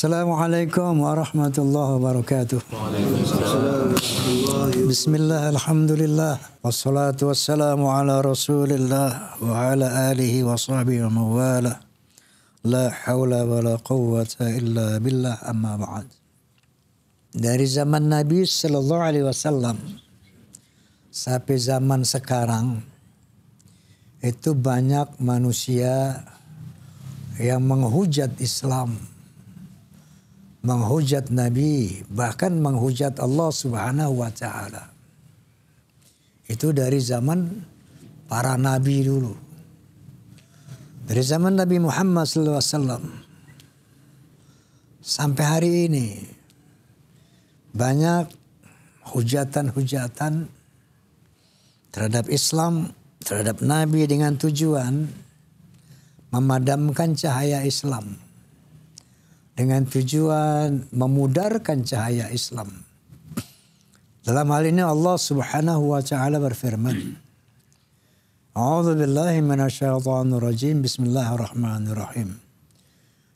Assalamualaikum warahmatullahi wabarakatuh. Bismillah, alhamdulillah, wassalatu wassalamu ala rasulillah wa ala alihi wa sahbihi wa mawala. La hawla wa la quwwata illa billah, amma ba'd. Dari zaman Nabi sallallahu alaihi wasallam sampai zaman sekarang itu banyak manusia yang menghujat Islam, menghujat Nabi, bahkan menghujat Allah Subhanahu wa Ta'ala. Itu dari zaman para nabi dulu. Dari zaman Nabi Muhammad SAW sampai hari ini banyak hujatan-hujatan terhadap Islam, terhadap Nabi dengan tujuan memadamkan cahaya Islam, dengan tujuan memudarkan cahaya Islam. Dalam hal ini Allah Subhanahu wa Ta'ala berfirman, A'udzu billahi minasyaitonir rajim. Bismillahirrahmanirrahim.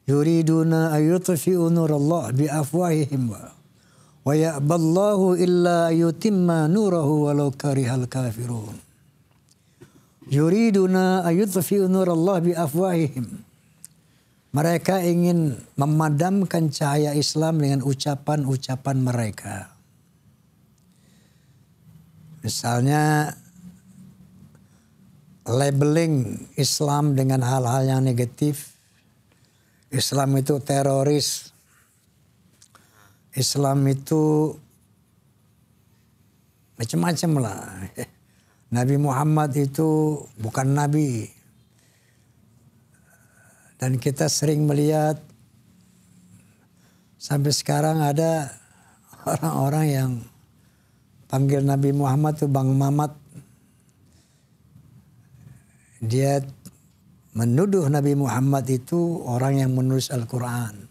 Yuriduna ayyutfi'u nurallahi biafwahihim wa ya'ballahu illa yutimma nurahu walau karihal kafirun. Yuriduna ayyutfi'u nurallahi biafwahihim. Mereka ingin memadamkan cahaya Islam dengan ucapan-ucapan mereka. Misalnya labeling Islam dengan hal-hal yang negatif. Islam itu teroris. Islam itu macam-macam lah. Nabi Muhammad itu bukan nabi. Dan kita sering melihat sampai sekarang ada orang-orang yang panggil Nabi Muhammad itu Bang Mamat. Dia menuduh Nabi Muhammad itu orang yang menulis Al-Quran.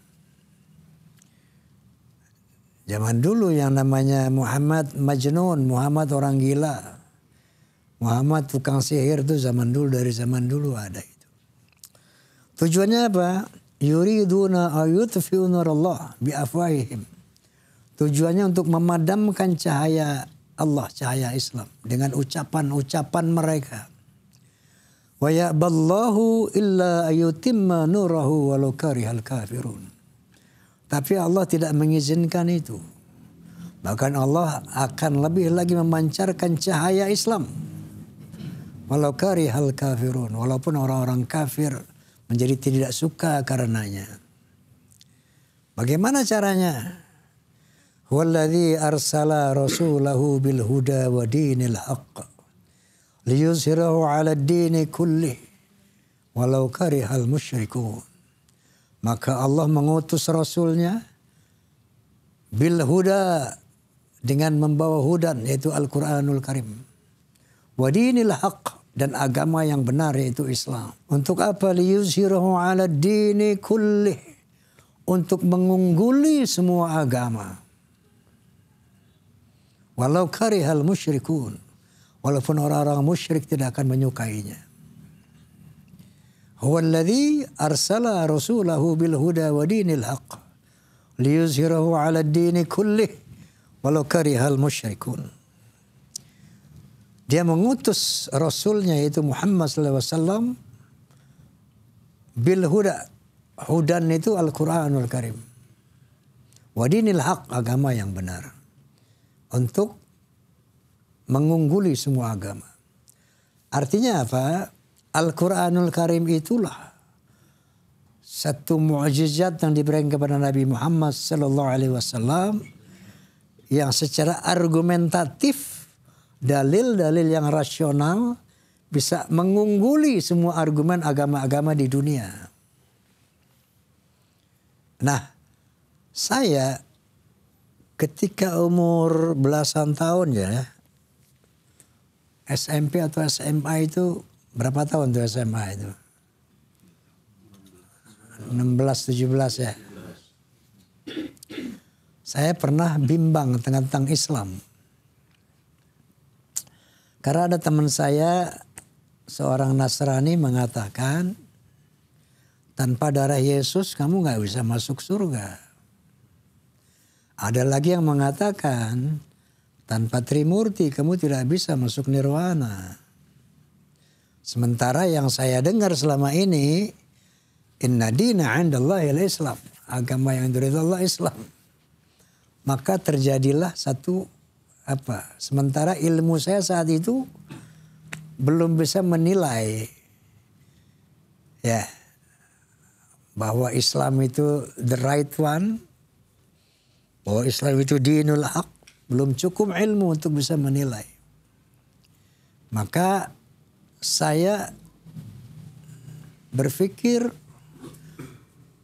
Zaman dulu yang namanya Muhammad Majnun, Muhammad orang gila, Muhammad tukang sihir itu zaman dulu, dari zaman dulu ada. Tujuannya apa? Yuriduna ayyutfi'u nurallah biafwahihim. Tujuannya untuk memadamkan cahaya Allah, cahaya Islam dengan ucapan-ucapan mereka. Wa ya'ballahu illa ayyutimma nurahu walau karihal kafirun. Tapi Allah tidak mengizinkan itu. Bahkan Allah akan lebih lagi memancarkan cahaya Islam walau karihal kafirun, walaupun orang-orang kafir menjadi tidak suka karenanya. Bagaimana caranya? Huwallazi arsala rasulahu bil huda wa dinil haqq liyuzhirahu 'ala ad-dini kullih walau karihal musyrikun. Maka Allah mengutus rasulnya bil huda, dengan membawa hudan, yaitu Al-Quranul Karim, wa dinil haqq, dan agama yang benar, yaitu Islam. Untuk apa? Liyuzhirahu 'ala ad-dini kullih, untuk mengungguli semua agama. Walau karihal musyrikun, walaupun orang-orang musyrik tidak akan menyukainya. Huwallazi arsala rasulahu bil huda wa dinil haqq liyuzhirahu 'ala ad-dini kullih walau karihal musyrikun. Dia mengutus rasulnya, yaitu Muhammad SAW, bil huda. Hudan itu Al-Quranul Karim. Wadinil haq, agama yang benar. Untuk mengungguli semua agama. Artinya apa? Al-Quranul Karim itulah satu mukjizat yang diberikan kepada Nabi Muhammad SAW yang secara argumentatif, dalil-dalil yang rasional bisa mengungguli semua argumen agama-agama di dunia. Nah, saya ketika umur belasan tahun ya, SMP atau SMA itu, berapa tahun tuh SMA itu? 16-17 ya. Saya pernah bimbang tentang Islam. Karena ada teman saya, seorang Nasrani, mengatakan, tanpa darah Yesus kamu gak bisa masuk surga. Ada lagi yang mengatakan tanpa Trimurti kamu tidak bisa masuk nirwana. Sementara yang saya dengar selama ini, inna dina 'indallahi al-Islam, agama yang diridhoi Allah Islam. Maka terjadilah satu sementara ilmu saya saat itu belum bisa menilai ya bahwa Islam itu the right one, bahwa Islam itu dinul haq, belum cukup ilmu untuk bisa menilai. Maka saya berpikir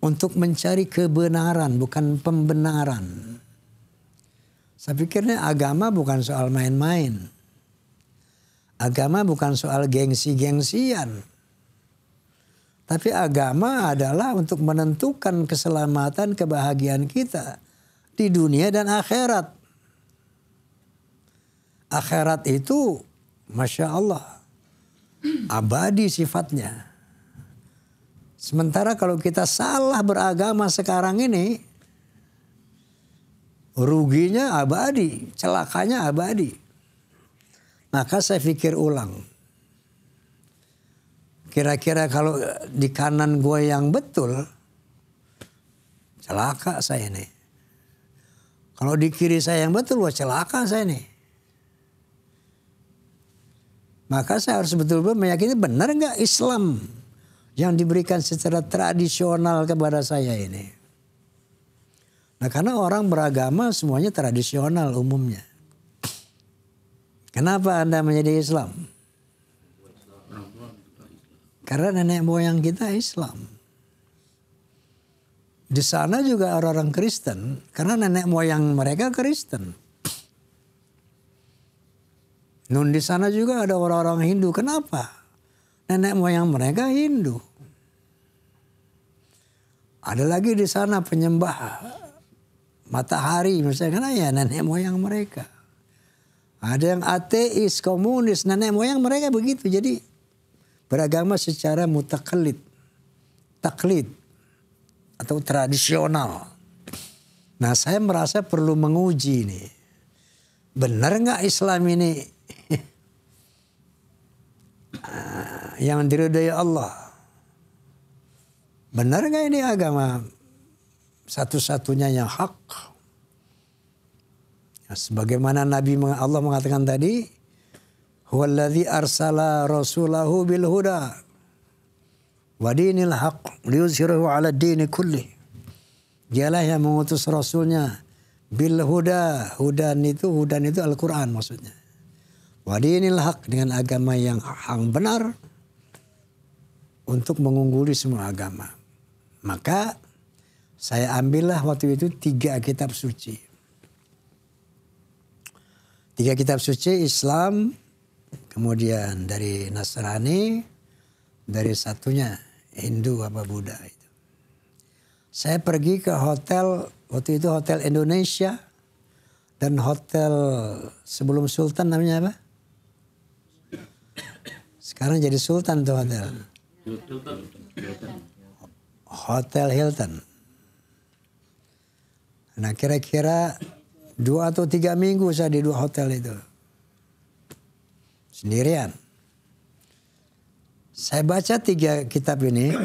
untuk mencari kebenaran, bukan pembenaran. Saya pikirnya agama bukan soal main-main. Agama bukan soal gengsi-gengsian. Tapi agama adalah untuk menentukan keselamatan, kebahagiaan kita di dunia dan akhirat. Akhirat itu, Masya Allah, abadi sifatnya. Sementara kalau kita salah beragama sekarang ini, ruginya abadi, celakanya abadi. Maka saya pikir ulang. Kira-kira kalau di kanan gue yang betul, celaka saya nih. Kalau di kiri saya yang betul, wah celaka saya nih. Maka saya harus betul-betul meyakini benar nggak Islam yang diberikan secara tradisional kepada saya ini. Nah karena orang beragama semuanya tradisional umumnya. Kenapa Anda menjadi Islam? Karena nenek moyang kita Islam. Di sana juga orang-orang Kristen. Karena nenek moyang mereka Kristen. Nun di sana juga ada orang-orang Hindu. Kenapa? Nenek moyang mereka Hindu. Ada lagi di sana penyembah matahari misalnya. Karena ya nenek moyang mereka. Ada yang ateis, komunis. Nenek moyang mereka begitu. Jadi beragama secara mutakalid, taklid atau tradisional. Nah saya merasa perlu menguji nih. Benar nggak Islam ini yang diridhai Allah? Benar nggak ini agama satu-satunya yang hak? Sebagaimana Allah mengatakan tadi, huwallazi arsala rasulahu bil huda wa dinil haq liyuzhirahu 'ala ad-dini kulli. Dialah yang mengutus rasulnya bil huda. Hudan itu Al-Qur'an maksudnya. Wa dinil haq, dengan agama yang benar untuk mengungguli semua agama. Maka saya ambillah waktu itu 3 kitab suci. 3 kitab suci Islam, kemudian dari Nasrani, dari satunya Hindu apa Buddha itu. Saya pergi ke hotel, waktu itu Hotel Indonesia dan hotel sebelum Sultan namanya apa? Sekarang jadi Sultan tuh hotel. Hotel Hilton. Nah kira-kira 2 atau 3 minggu saya di 2 hotel itu. Sendirian. Saya baca 3 kitab ini.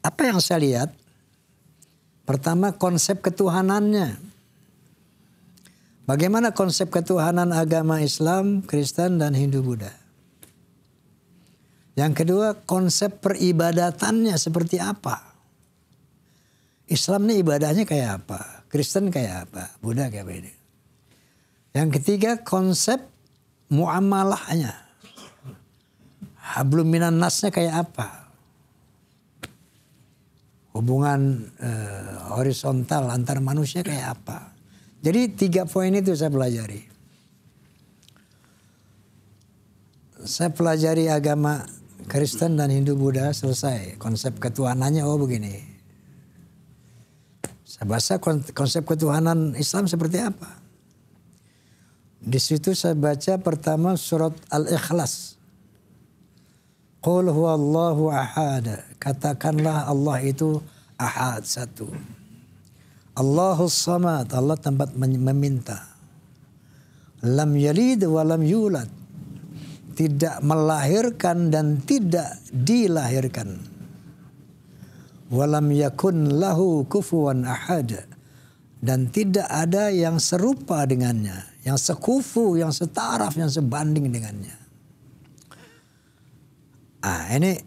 Apa yang saya lihat? Pertama konsep ketuhanannya. Bagaimana konsep ketuhanan agama Islam, Kristen, dan Hindu Buddha. Yang kedua konsep peribadatannya seperti apa. Islam ini ibadahnya kayak apa. Kristen kayak apa. Buddha kayak apa ini. Yang ketiga konsep muamalahnya. Hablum minan nasnya kayak apa. Hubungan horizontal antar manusia kayak apa. Jadi 3 poin itu saya pelajari. Saya pelajari agama Kristen dan Hindu Buddha selesai. Konsep ketuhanannya begini. Saya baca konsep ketuhanan Islam seperti apa. Di situ saya baca pertama surat Al-Ikhlas. Qul huwallahu ahad. Katakanlah Allah itu ahad, satu. Allahus samad, Allah tempat meminta. Lam yalid wa lam yulad, tidak melahirkan dan tidak dilahirkan. Walam yakun lahu kufuwan ahad, dan tidak ada yang serupa dengannya, yang sekufu, yang setaraf, yang sebanding dengannya. Ini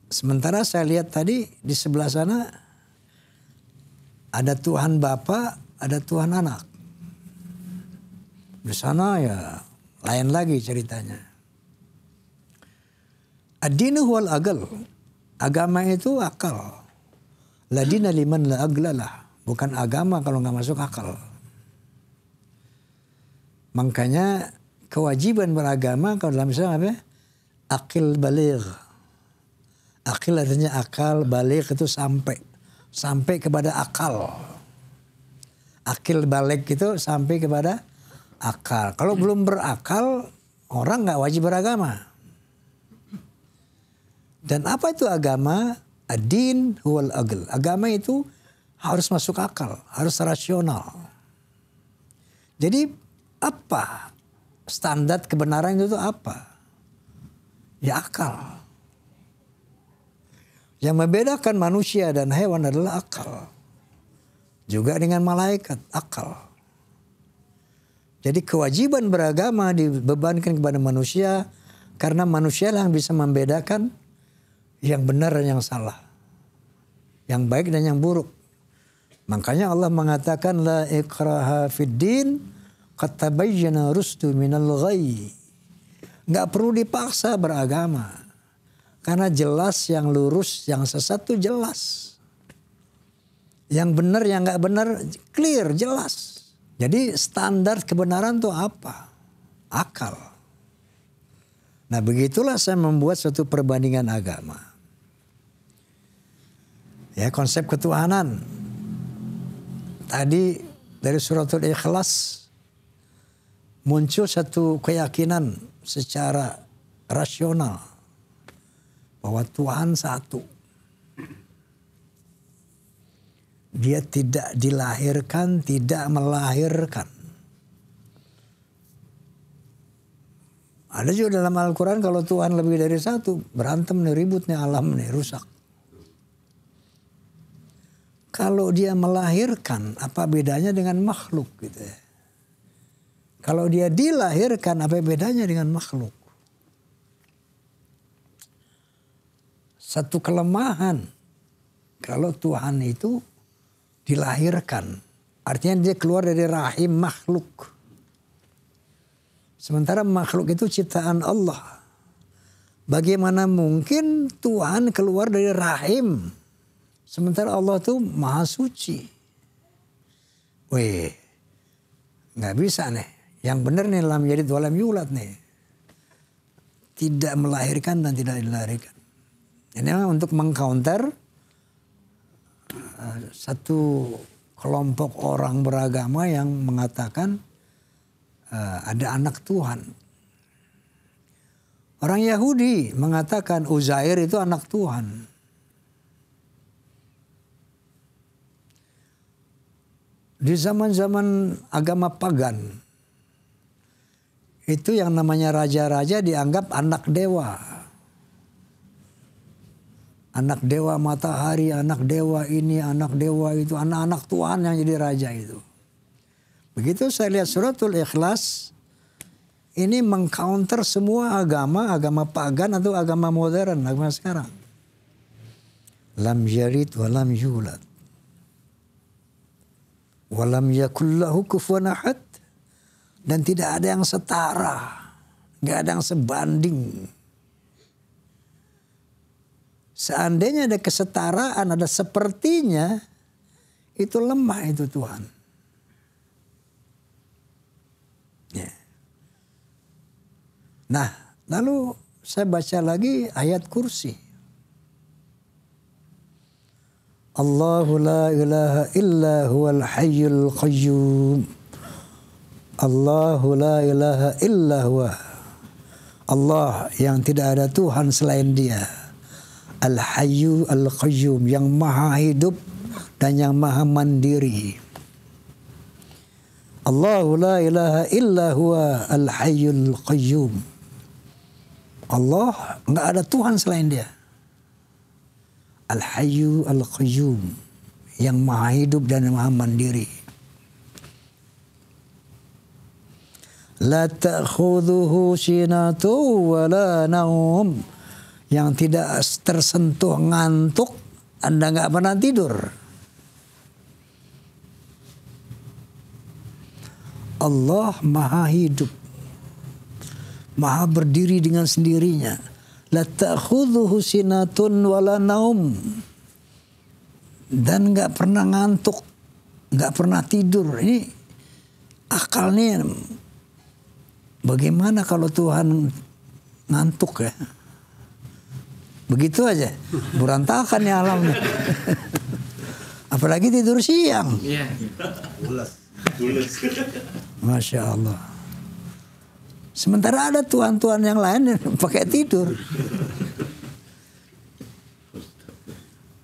sementara saya lihat tadi di sebelah sana ada Tuhan Bapa, ada Tuhan Anak. Di sana ya lain lagi ceritanya. Ad-dinu huwal aql. Agama itu akal. La dina liman la aqlalah. Bukan agama kalau nggak masuk akal. Makanya kewajiban beragama kalau dalam Islam apa? Aqil baligh. Aqil artinya akal, baligh itu sampai kepada akal. Aqil baligh itu sampai kepada akal. Kalau belum berakal, orang nggak wajib beragama. Dan apa itu agama? Ad-din huwal aql. Agama itu harus masuk akal, harus rasional. Jadi apa standar kebenaran itu apa? Ya akal. Yang membedakan manusia dan hewan adalah akal. Juga dengan malaikat, akal. Jadi kewajiban beragama dibebankan kepada manusia karena manusia yang bisa membedakan yang benar dan yang salah, yang baik dan yang buruk. Makanya Allah mengatakan la ikraha fid din qad tabayyana rusdu minal ghayy. Enggak perlu dipaksa beragama. Karena jelas yang lurus, yang sesat itu jelas. Yang benar, yang enggak benar clear, jelas. Jadi standar kebenaran itu apa? Akal. Nah begitulah saya membuat suatu perbandingan agama. Ya konsep ketuhanan. Tadi dari suratul Ikhlas muncul satu keyakinan secara rasional bahwa Tuhan satu. Dia tidak dilahirkan, tidak melahirkan. Ada juga dalam Al-Quran kalau Tuhan lebih dari satu, berantem nih, ribut nih, alam nih, rusak. Kalau dia melahirkan, apa bedanya dengan makhluk gitu ya. Kalau dia dilahirkan, apa bedanya dengan makhluk. Satu kelemahan, kalau Tuhan itu dilahirkan, artinya dia keluar dari rahim makhluk. Sementara makhluk itu ciptaan Allah. Bagaimana mungkin Tuhan keluar dari rahim? Sementara Allah itu maha suci. Weh, nggak bisa nih. Yang benar nih lam yalid wa lam yulad nih. Tidak melahirkan dan tidak dilahirkan. Ini untuk mengcounter satu kelompok orang beragama yang mengatakan ada anak Tuhan. Orang Yahudi mengatakan Uzair itu anak Tuhan. Di zaman-zaman agama pagan, itu yang namanya raja-raja dianggap anak dewa. Anak dewa matahari, anak dewa ini, anak dewa itu, anak-anak Tuhan yang jadi raja itu. Begitu saya lihat suratul Ikhlas, ini mengcounter semua agama, agama pagan atau agama modern, agama sekarang. Lam yalid wa lam yulad. Wa lam yakul lahu kufuwan ahad. Dan tidak ada yang setara, nggak ada yang sebanding. Seandainya ada kesetaraan, ada sepertinya, itu lemah itu Tuhan. Ya. Nah, lalu saya baca lagi ayat kursi. Allahu la ilaha illa huwal hayyul qayyum. Allahu la ilaha illa huwa. Allah yang tidak ada Tuhan selain Dia. Al-Hayyu Al-Qayyum, yang maha hidup dan yang maha mandiri. Allahu la ilaha illa huwa al-hayyul qayyum. Allah, enggak ada Tuhan selain Dia. Al-hayyu al-qayyum, yang maha hidup dan maha mandiri. La ta'khudhuhu sinatu wa la naum, yang tidak tersentuh ngantuk, Anda enggak pernah tidur. Allah maha hidup, maha berdiri dengan sendirinya. La ta'khudhuhu sinatun wala naum, dan nggak pernah ngantuk, nggak pernah tidur. Ini akalnya bagaimana kalau Tuhan ngantuk ya? Begitu aja, berantakan ya alamnya. Apalagi tidur siang. Masya Allah. Sementara ada Tuhan-Tuhan yang lain yang pakai tidur.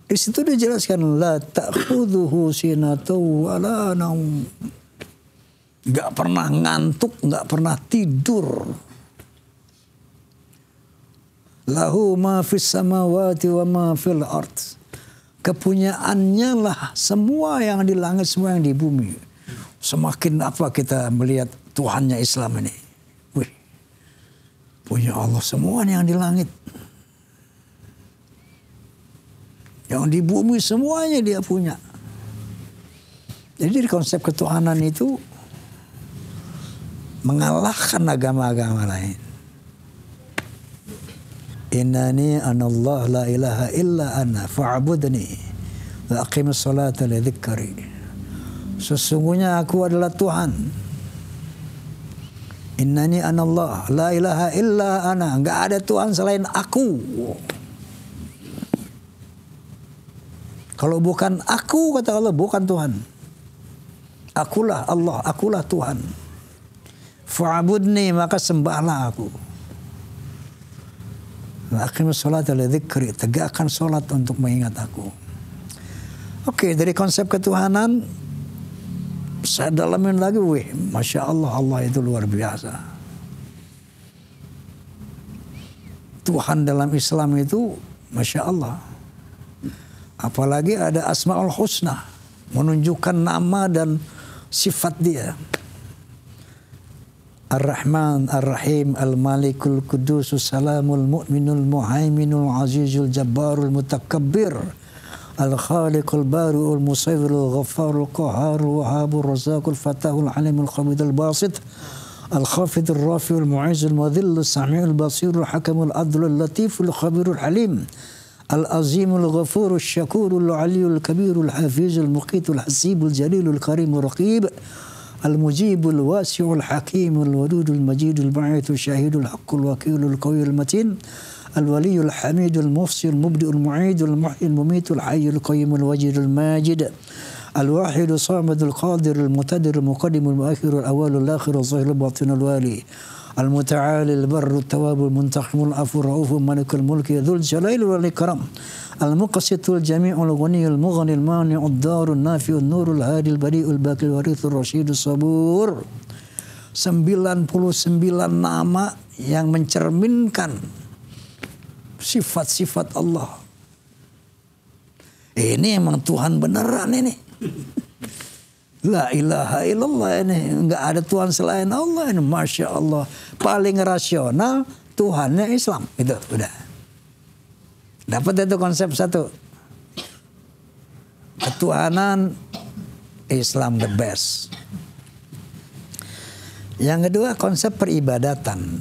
Di situ dijelaskan la ta'khudhuhu sinatu wa la naum. Enggak pernah ngantuk, enggak pernah tidur. Lahu ma fis samawati wa ma fil ard. Kepunyaannya lah semua yang di langit, semua yang di bumi. Semakin apa kita melihat Tuhannya Islam ini. Wih, punya Allah semua yang di langit. Yang di bumi semuanya Dia punya. Jadi konsep ketuhanan itu mengalahkan agama-agama lain. Innani anallah la ilaha illa ana fa'budni wa aqimus salata li dzikri. Sesungguhnya aku adalah Tuhan. Innani anallah la ilaha illa ana. Enggak ada Tuhan selain aku. Kalau bukan aku, kata Allah, bukan Tuhan. Akulah Allah, akulah Tuhan. Fa'budni, maka sembahlah aku. Aqimus sholata li dzikri, tegakkan salat untuk mengingat aku. Oke, dari konsep ketuhanan saya dalamin lagi, Masya Allah, Allah itu luar biasa. Tuhan dalam Islam itu Masya Allah. Apalagi ada Asmaul Husna, menunjukkan nama dan sifat Dia. Ar-Rahman, Ar-Rahim, Al-Malikul Qudusus, Salamul Mu'minul Muhaiminul Azizul Jabbarul Mutakabbir, Al-Khaliqul Bari'ul Musawwirul Ghaffarul Qahharul Wahhabur Razzaqul Fatahul Alimul Khabidul Basit, Al-Khafidul Rafi'ul Mu'izzul Mudhillus Sami'ul Basirul Hakamul Adlul Latiful Khabirul Halim, Al-Azimul Ghafurul Syakurul Aliyul Kabirul Hafizul Muqitul Hasibul Jalilul Karimul Raqib, Al-Mujibul Wasi'ul Hakimul Wadudul Majidul Ba'ithul Syahidul Haqqul Wakilul Qawiyul Matin, Al-Waliyul Hamidul Mufsil Mubdi'ul Mu'idul Muhyil Mumitul Hayyul Qayyimul Wajidul Majid, Al-Wahidul Samadul Qadirul Mutadirul Muqaddimul Muakhirul Awalul Akhirul Zahirul Batinul Wali, Al-Muta'alil Barrul Tawabul Muntaqimul Afur Rauful Malikul Mulki Dzul Jalali wal Ikram, Al-Muqsitul Jami'ul Ghaniyul Mughnil Mani'ud Darun Nafi'un Nurul Hadil Badi'ul Baqil Warithur Rasyidus Sabur. 99 nama yang mencerminkan sifat-sifat Allah. Ini emang Tuhan beneran ini. La ilaha illallah ini. Enggak ada Tuhan selain Allah ini. Masya Allah. Paling rasional Tuhannya Islam. Itu udah. Dapat itu konsep satu. Ketuhanan Islam the best. Yang kedua konsep peribadatan.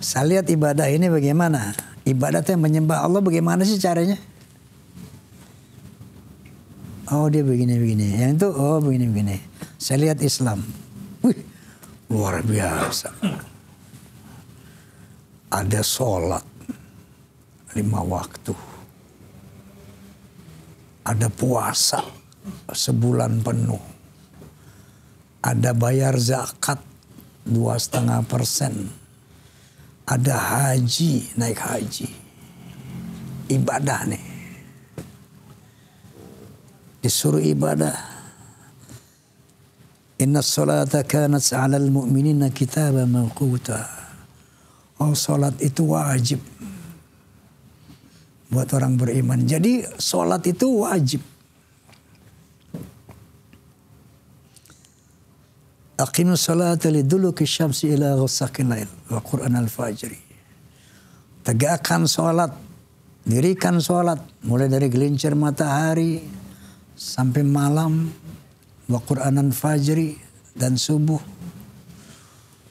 Saya lihat ibadah ini bagaimana. Ibadat yang menyembah Allah bagaimana sih caranya? Oh dia begini-begini. Yang itu oh begini-begini. Saya lihat Islam. Wih, luar biasa. Ada sholat 5 waktu. Ada puasa sebulan penuh. Ada bayar zakat 2,5%. Ada haji, naik haji. Ibadah nih. disuruh ibadah. Inna sholata kanat 'alal mu'minina kitaban mawquta. Oh, salat itu wajib buat orang beriman. Jadi salat itu wajib. Aqimus salata liduluki syamsi ila ghasaqil lail wa Qur'an al-fajri. Tegakkan salat, dirikan salat mulai dari gelincir matahari sampai malam, wa Qur'an al-fajri dan subuh.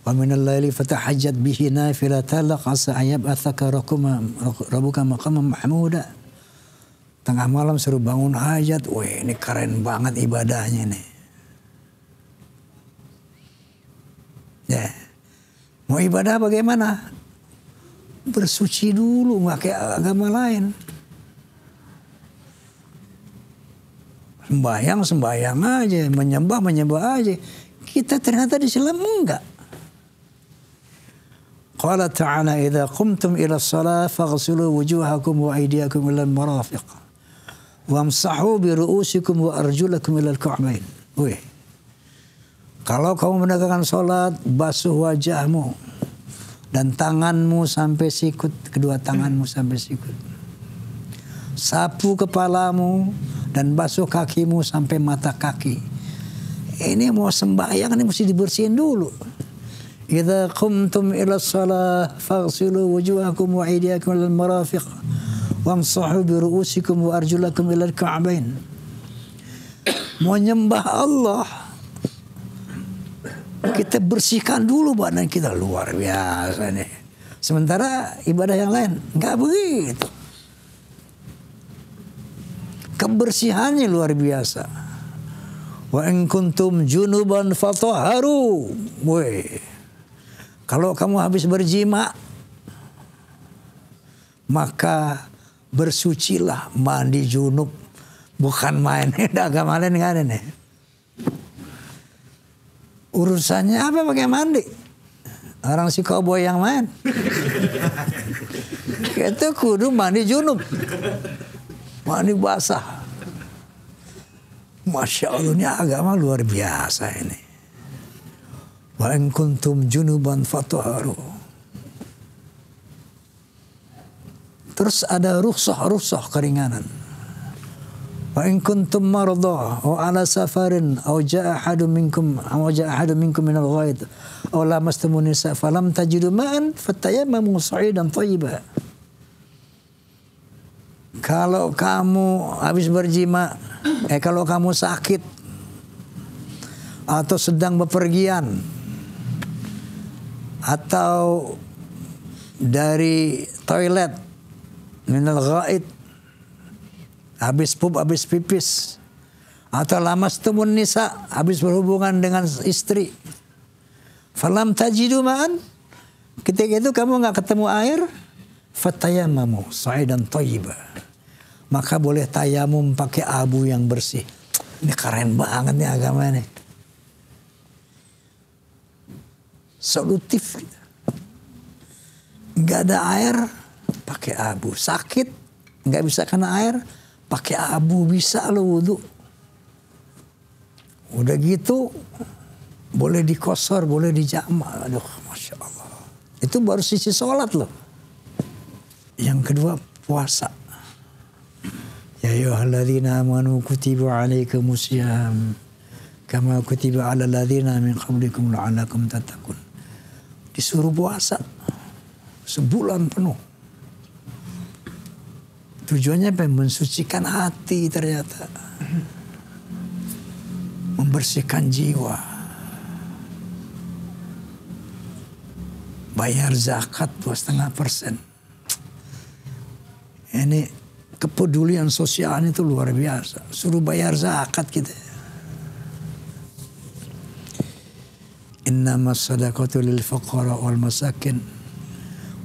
Wa minal laili fatahajjat bihi nafilatan lak asa ayyab'atsaka rabbuka maqaman mahmuda. Tengah malam suruh bangun hajat. Wih, ini keren banget ibadahnya nih. Ya. Mau ibadah bagaimana? Bersuci dulu, nggak kayak agama lain. Sembahyang aja, menyembah aja. Kita ternyata di Islam enggak. Qala ta'ala idza qumtum ila shalah faghsilu wujuhakum wa aydiyakum ila al-marafiq wamsahu bi ru'usikum wa arjulakum ila al-ka'bayn. Wih. Kalau kamu menegakkan salat, basuh wajahmu dan tanganmu sampai sikut, kedua tanganmu sampai sikut. Sapu kepalamu dan basuh kakimu sampai mata kaki. Ini mau sembahyang ini mesti dibersihin dulu. Idza qumtum ila shalah faghsilu wujuhakum wa aydiyakum ila al-marafiq wamsahu bi ru'usikum wa arjulakum ila al-ka'bayn. Mau nyembah Allah, kita bersihkan dulu badan kita. Luar biasa nih. Sementara ibadah yang lain enggak begitu. Kebersihannya luar biasa. Wa in kuntum junuban fatahharu. Woi. Kalau kamu habis berjima, maka bersucilah, mandi junub. Bukan main agama lain enggak ada nih. Urusannya apa pakai mandi? Orang si cowboy yang main. Kita kudu mandi junub. Mandi basah. Masya Allah, ini agama luar biasa ini. Wa in kuntum junuban fatahharu. Terus ada rukhsah keringanan. Wa in kuntum marda aw ala safarin aw jaa ahadun minkum min al-ghaid aw lamastumun nisa falam tajidu ma'an fatayammamu sa'idan thayyiban. Kalau kamu habis berjima, kalau kamu sakit atau sedang bepergian atau dari toilet minal ghaid, habis pup, habis pipis, atau lamastumun nisa, habis berhubungan dengan istri, falam tajidu ma'an, ketika itu kamu nggak ketemu air, fatayammamu sa'idan thayyiban, maka boleh tayamum pakai abu yang bersih. Ini keren banget nih agama ini. Solutif. Nggak ada air, pakai abu. Sakit, nggak bisa kena air, pakai abu bisa lo wudu. Udah gitu, boleh dikosor, boleh dijama. Aduh, Masya Allah. Itu baru sisi sholat loh. Yang kedua, puasa. Ya ayyuhalladzina amanu kutiba alaikumus syiyam kama kutiba alal ladzina min qablikum la'allakum tattaqun. Disuruh puasa sebulan penuh. Tujuannya apa? Mensucikan hati ternyata. Membersihkan jiwa. Bayar zakat 2,5%. Ini kepedulian sosial itu luar biasa. Suruh bayar zakat kita. Innamas sadaqatu lil fuqara wal masakin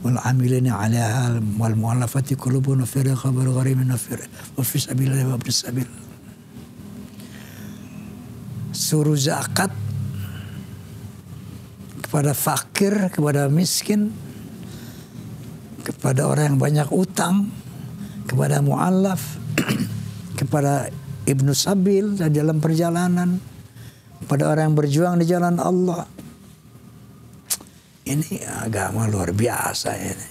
wal amilina 'alaiha wal mu'allafati qulubuhum fi riqabil gharimin wa fi sabilillah wa ibnis sabil. Suruh zakat kepada fakir, kepada miskin, kepada orang yang banyak utang, kepada mu'allaf, kepada Ibnu Sabil dalam perjalanan, pada orang yang berjuang di jalan Allah. Ini agama luar biasa ini.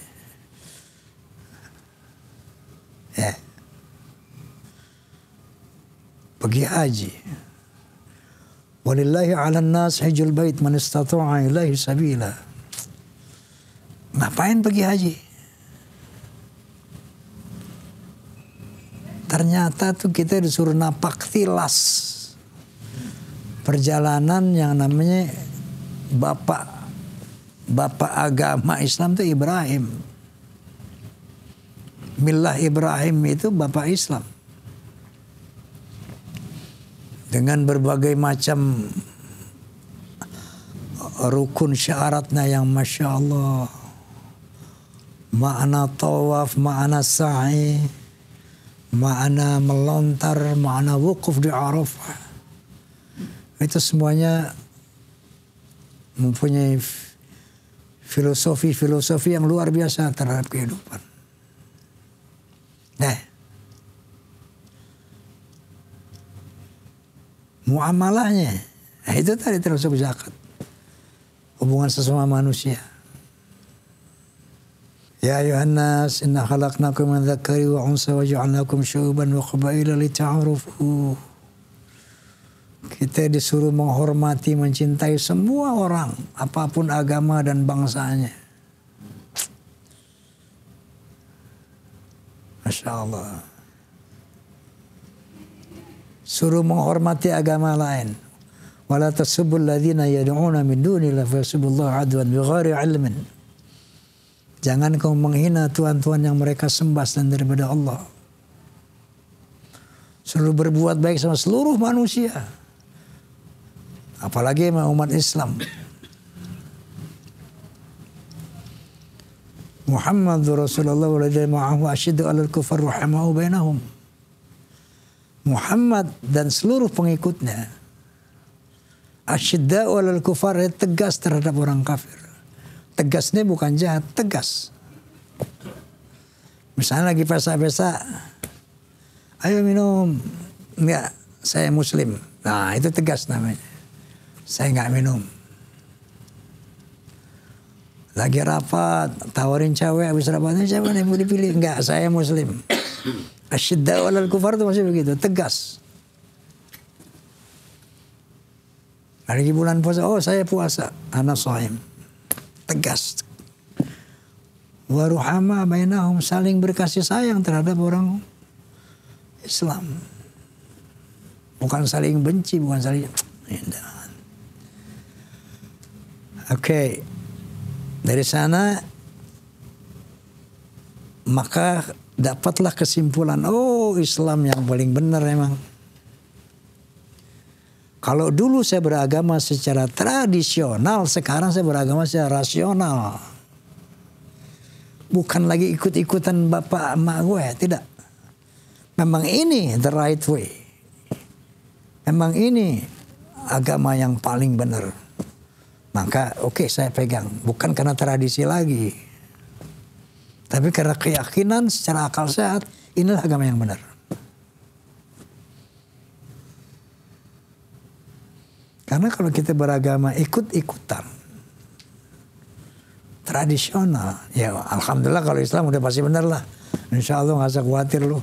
Ya. Pergi haji. Walillahi 'alan nas hajjul bait man istata'a ilaihi sabila. Ngapain pergi haji? Ternyata tuh kita disuruh napak tilas perjalanan yang namanya bapak agama Islam itu Ibrahim. Millah Ibrahim itu bapak Islam. Dengan berbagai macam rukun syaratnya yang Masya Allah. Makna tawaf, makna sa'i, makna melontar, makna wukuf di Arafah. Itu semuanya mempunyai filosofi yang luar biasa terhadap kehidupan. Nah, muamalahnya, itu tadi termasuk zakat. Hubungan sesama manusia. Ya ayuhan nas, inna khalaqnakum min dzakari wa unsa wa ja'alnakum syu'uban wa qabaila lita'arufu. Kita disuruh menghormati, mencintai semua orang, apapun agama dan bangsanya. Masya Allah. Suruh menghormati agama lain. Wala tasubbul ladzina yad'una min dunillahi fa yasubbullaha adwan bighairi ilmin. Jangan kau menghina tuhan-tuhan yang mereka sembah selain daripada Allah. Suruh berbuat baik sama seluruh manusia. Apalagi umat Islam. Muhammadur Rasulullah walladzi ma'ahu asyiddu 'alal kufar rahimahu bainahum. Muhammad dan seluruh pengikutnya asyidda 'alal kufar, tegas terhadap orang kafir. Tegasnya bukan jahat, tegas. Misalnya lagi pesta-pesta, ayo minum. Enggak, saya muslim. Nah, itu tegas namanya. Saya enggak minum. Lagi rapat, tawarin cewek, habis rapatnya cewek yang mau dipilih. Enggak, saya muslim. Asyidda 'alal kufar itu masih begitu, tegas. Lagi bulan puasa, oh saya puasa, ana shaim. Tegas. Waruhama bainahum, saling berkasih sayang terhadap orang Islam. Bukan saling benci, bukan saling. Oke. Dari sana maka dapatlah kesimpulan, oh Islam yang paling benar memang. Kalau dulu saya beragama secara tradisional, sekarang saya beragama secara rasional. Bukan lagi ikut-ikutan bapak emak gue, tidak. Memang ini the right way. Memang ini agama yang paling benar. Maka oke, saya pegang. Bukan karena tradisi lagi. Tapi karena keyakinan secara akal sehat, inilah agama yang benar. Karena kalau kita beragama ikut-ikutan, tradisional, ya alhamdulillah kalau Islam udah pasti benar lah. Insya Allah nggak usah khawatir lu.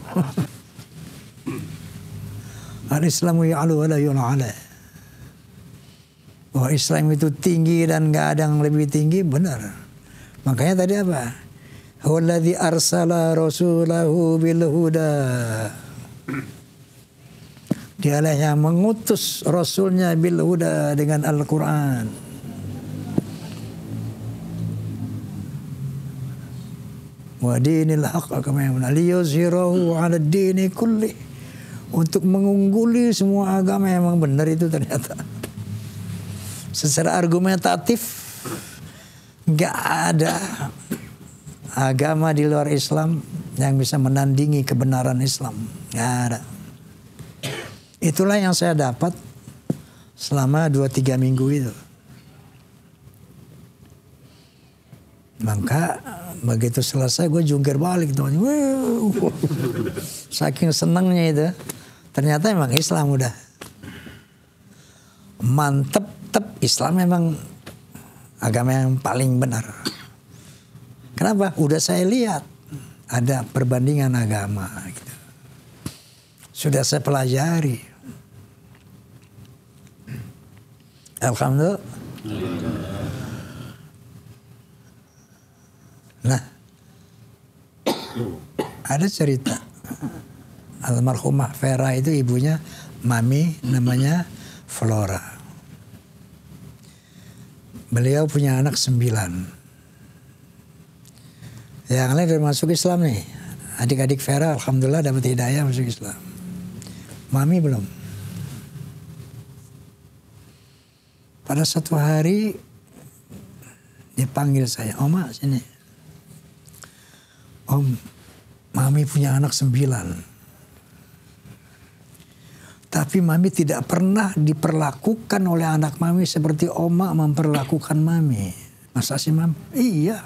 Al-Islamu ya'lu wa la yun'ala. Bahwa Islam itu tinggi dan nggak ada yang lebih tinggi, benar. Makanya tadi apa? Huwallazi arsala rasulahu bil huda. Dialah yang mengutus Rasulnya bil huda dengan Al-Quran. Wa dinil haqq kama liyuzhirahu 'ala ad-dini kulli. Untuk mengungguli semua agama yang memang benar itu ternyata. Secara argumentatif nggak ada agama di luar Islam yang bisa menandingi kebenaran Islam. Nggak ada. Itulah yang saya dapat selama 2-3 minggu itu. Maka begitu selesai gue jungkir balik tuh. Saking senangnya itu. Ternyata emang Islam udah mantep, Islam memang agama yang paling benar. Kenapa? Udah saya lihat ada perbandingan agama gitu. Sudah saya pelajari. Alhamdulillah. Nah, ada cerita almarhumah Vera itu ibunya Mami, namanya Flora. Beliau punya anak 9. Yang lain udah masuk Islam nih. Adik-adik Vera alhamdulillah dapat hidayah masuk Islam. Mami belum. Pada satu hari dipanggil saya, Oma sini. Om, Mami punya anak 9. Tapi Mami tidak pernah diperlakukan oleh anak Mami seperti Oma memperlakukan Mami. Masa sih Mami? Iya.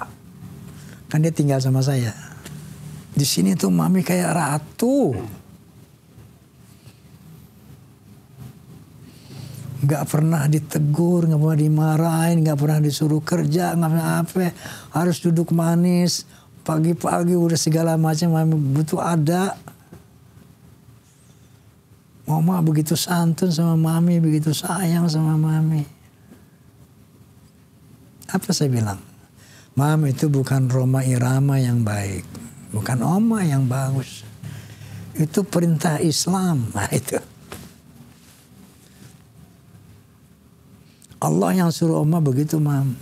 Kan dia tinggal sama saya. Di sini tuh Mami kayak ratu. Gak pernah ditegur, gak pernah dimarahin, gak pernah disuruh kerja, gak pernah apa. Harus duduk manis. Pagi-pagi udah segala macam Mami butuh ada. Oma begitu santun sama Mami, begitu sayang sama Mami. Apa saya bilang? Mami itu bukan Roma Irama yang baik. Bukan Oma yang bagus. Itu perintah Islam. Nah itu. Allah yang suruh Oma begitu, Mam.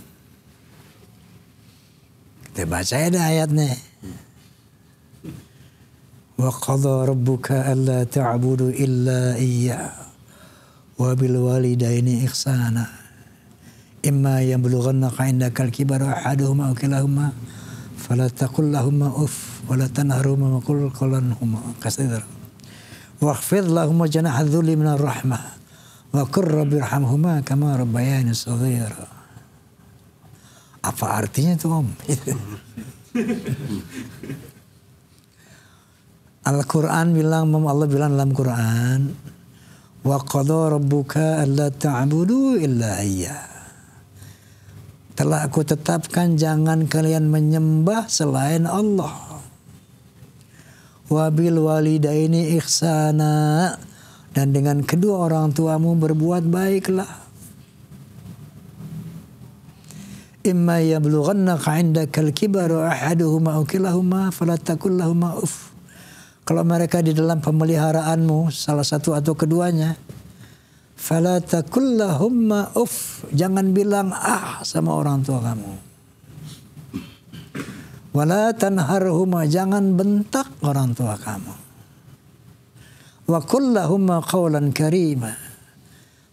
Kita baca ada ayatnya. Wa qadha rabbuka alla ta'budu illa iyyah wa bil walidaini ihsana imma yablughanna 'indaka al-kibara ahaduhuma aw kilahuma fala taqul lahumā uff wa la tanharhumā wa qul qawlan katsira wakhfid lahumā janaha adh-dhulli minar rahmah wa qur rabbirhamhumā kamā rabbayāni shaghīra. Apa artinya itu, Om? Al-Quran bilang, Allah bilang dalam Quran, wa qadha rabbuka alla ta'budu illa iyyah. Telah aku tetapkan jangan kalian menyembah selain Allah. Wa bil walidaini ihsana, dan dengan kedua orang tuamu berbuat baiklah. Imma yablughanna 'indaka al-kibara ahaduhuma aw kilahuma fala taqul lahumā uff. Kalau mereka di dalam pemeliharaanmu, salah satu atau keduanya, fala taqul lahumā uff, jangan bilang sama orang tua kamu. Wala tanharhumā, jangan bentak orang tua kamu. Wa qul lahumā qawlan karīmā,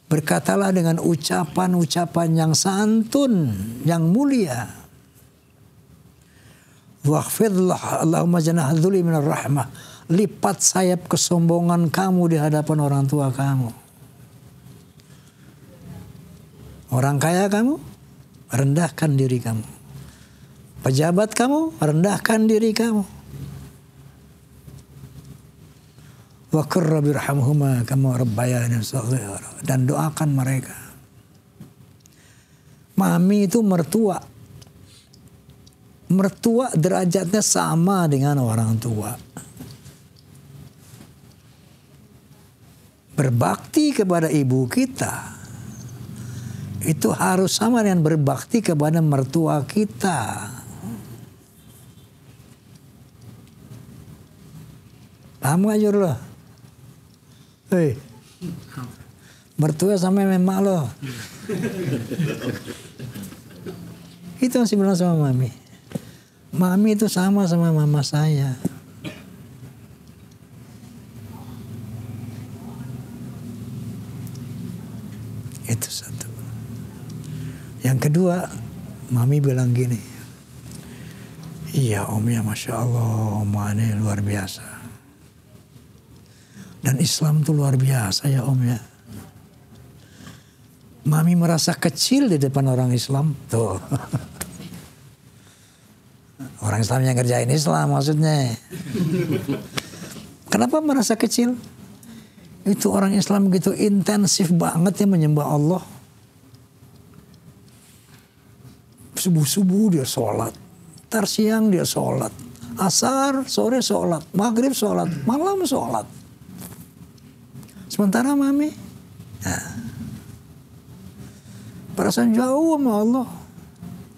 berkatalah dengan ucapan-ucapan yang santun, yang mulia. Wakhfid Allahumma janaha dzulli minar rahmah, lipat sayap kesombongan kamu di hadapan orang tua kamu. Orang kaya kamu, rendahkan diri kamu. Pejabat kamu, rendahkan diri kamu. Wa qur rabbirhamhumā kamā rabbayāni shaghīra, dan doakan mereka. Mami itu mertua. Mertua derajatnya sama dengan orang tua. Berbakti kepada ibu kita itu harus sama dengan berbakti kepada mertua kita. Paham gak Jur lo? Hei, mertua sama emak lo. Itu masih bilang sama Mami. Mami itu sama mama saya. Itu satu. Yang kedua, Mami bilang gini. Iya Om ya, Masya Allah, Om ini luar biasa. Dan Islam itu luar biasa ya Om ya. Mami merasa kecil di depan orang Islam. Tuh. Orang Islam yang kerjain Islam maksudnya. Kenapa merasa kecil? Itu orang Islam begitu intensif banget ya menyembah Allah. Subuh-subuh dia sholat, ntar siang dia sholat, asar, sore sholat, maghrib sholat, malam sholat. Sementara mami, perasaan jauh sama Allah.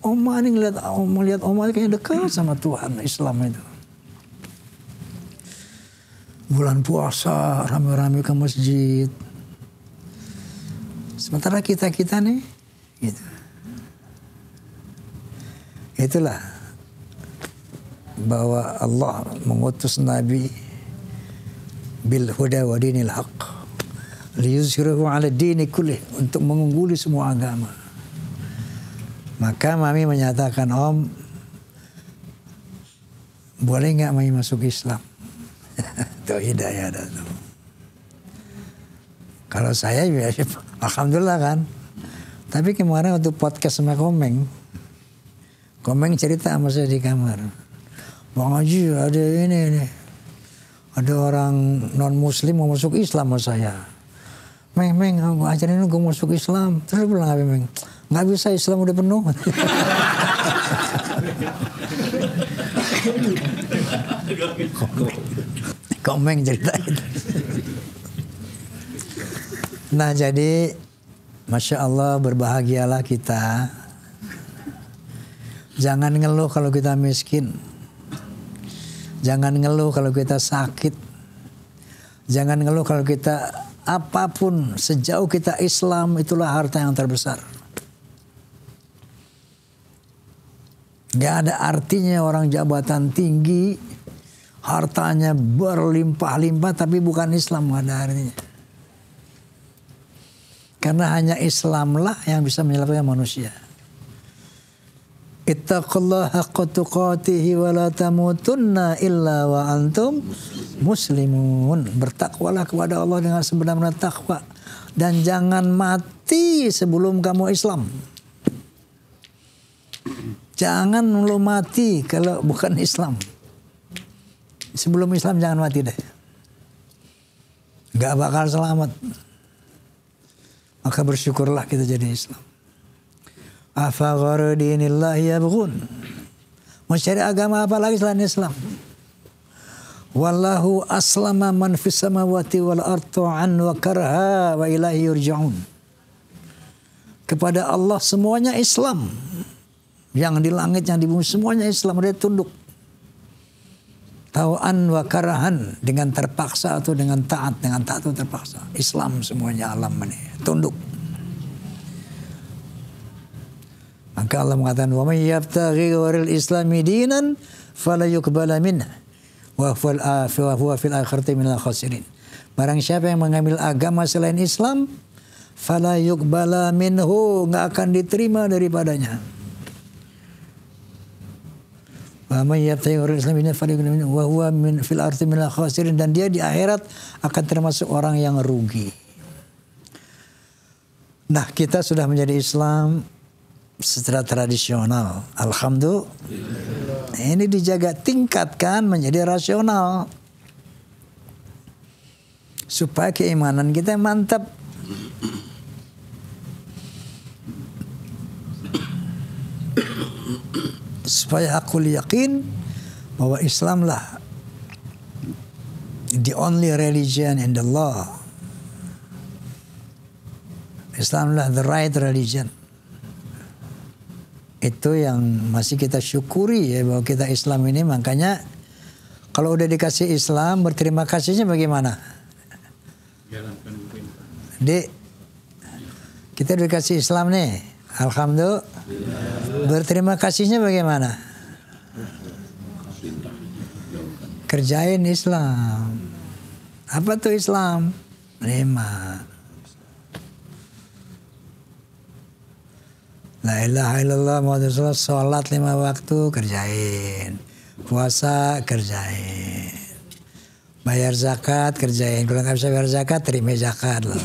Oma ini melihat Oma kayaknya dekat sama Tuhan Islam itu. Bulan puasa rame-rame ke masjid. Sementara kita nih, gitu. Itulah bahwa Allah mengutus Nabi bil huda wa dinil haqq liyuzhirahu 'ala dini kullih, untuk mengungguli semua agama. Maka mami menyatakan, Om, boleh nggak mami masuk Islam? Itu hidayah itu. Kalau saya ya, alhamdulillah kan. Tapi kemarin waktu podcast sama Komeng cerita sama saya di kamar, Bang Haji ada ini, ada orang non Muslim mau masuk Islam sama saya. Meng, aku ajarin gue masuk Islam. Terus bilang apa, Meng? Nggak bisa, Islam udah penuh. Komeng cerita itu. Nah jadi, Masya Allah, berbahagialah kita. Jangan ngeluh kalau kita miskin. Jangan ngeluh kalau kita sakit. Jangan ngeluh kalau kita apapun. Sejauh kita Islam, itulah harta yang terbesar. Gak ada artinya orang jabatan tinggi, hartanya berlimpah-limpah, tapi bukan Islam, gak ada artinya. Karena hanya Islamlah yang bisa menyelamatkan manusia. Ittaqullaha haqqa tuqatihi wa la tamutunna illa wa antum muslimun. Bertakwalah kepada Allah dengan sebenar-benar takwa, dan jangan mati sebelum kamu Islam. Jangan lu mati kalau bukan Islam. Sebelum Islam jangan mati deh. Gak bakal selamat. Maka bersyukurlah kita jadi Islam. Afa ghara dinillahi yabghun. Mau cari agama apa lagi selain Islam? Wallahu aslama man fis samawati wal ardi an wa karha wa ilaihi yurja'un. Kepada Allah semuanya Islam. Yang di langit, yang di bumi, semuanya Islam. Dia tunduk. Tau'an wa karahan, dengan terpaksa atau dengan taat. Dengan taat atau terpaksa. Islam semuanya alam ini. Tunduk. Maka Allah mengatakan, wa may yabtaghi ghairil islami dinan fala yuqbala minhu wa huwa fil akhirati minal khasirin. Barang siapa yang mengambil agama selain Islam, fala yuqbala minhu, enggak akan diterima daripadanya. Wa may yabtaghi ghairil islami dinan fala yuqbala minhu wa huwa fil akhirati minal khasirin, dan dia di akhirat akan termasuk orang yang rugi. Nah, kita sudah menjadi Islam secara tradisional, alhamdulillah. Ini dijaga, tingkatkan menjadi rasional supaya keimanan kita mantap. Supaya aku yakin bahwa Islamlah the only religion in the law. Islamlah the right religion. Itu yang masih kita syukuri ya, bahwa kita Islam ini. Makanya kalau udah dikasih Islam, berterima kasihnya bagaimana? Dek, kita udah dikasih Islam nih, alhamdulillah. Berterima kasihnya bagaimana? Kerjain Islam. Apa tuh Islam? 5. La ilaha illallah Muhammadur Rasulullah, sholat 5 waktu kerjain, puasa kerjain, bayar zakat kerjain. Kalau nggak bisa bayar zakat, terima zakat loh.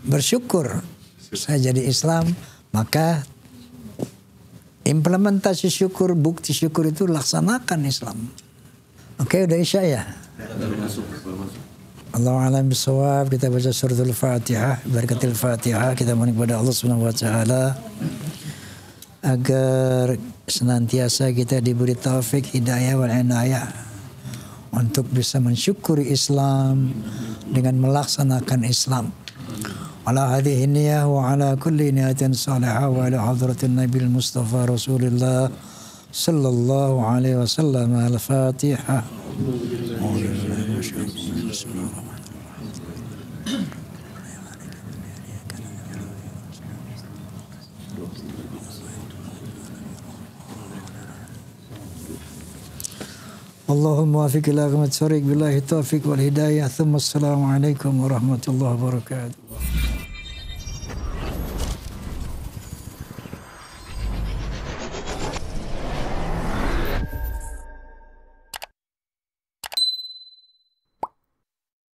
Bersyukur saya jadi Islam, maka Implementasi syukur, bukti syukur itu laksanakan Islam. Oke, udah Isya ya? Allahu a'lam bishawab. Kita baca suratul Fatihah, barakatil Fatihah. Kita mohon kepada Allah Subhanahu wa taala agar senantiasa kita diberi taufik, hidayah wal inayah untuk bisa mensyukuri Islam dengan melaksanakan Islam. Ala hadhihi niyyah wa ala kulli niyatin salihah wa ala hadratin Nabil Mustafa Rasulullah sallallahu alaihi wasallam. Al-Fatihah. Allahumma wafiq ila aqwamat thariq billahi taufiq wal hidayah. Thumma assalamu alaikum warahmatullahi wabarakatuh.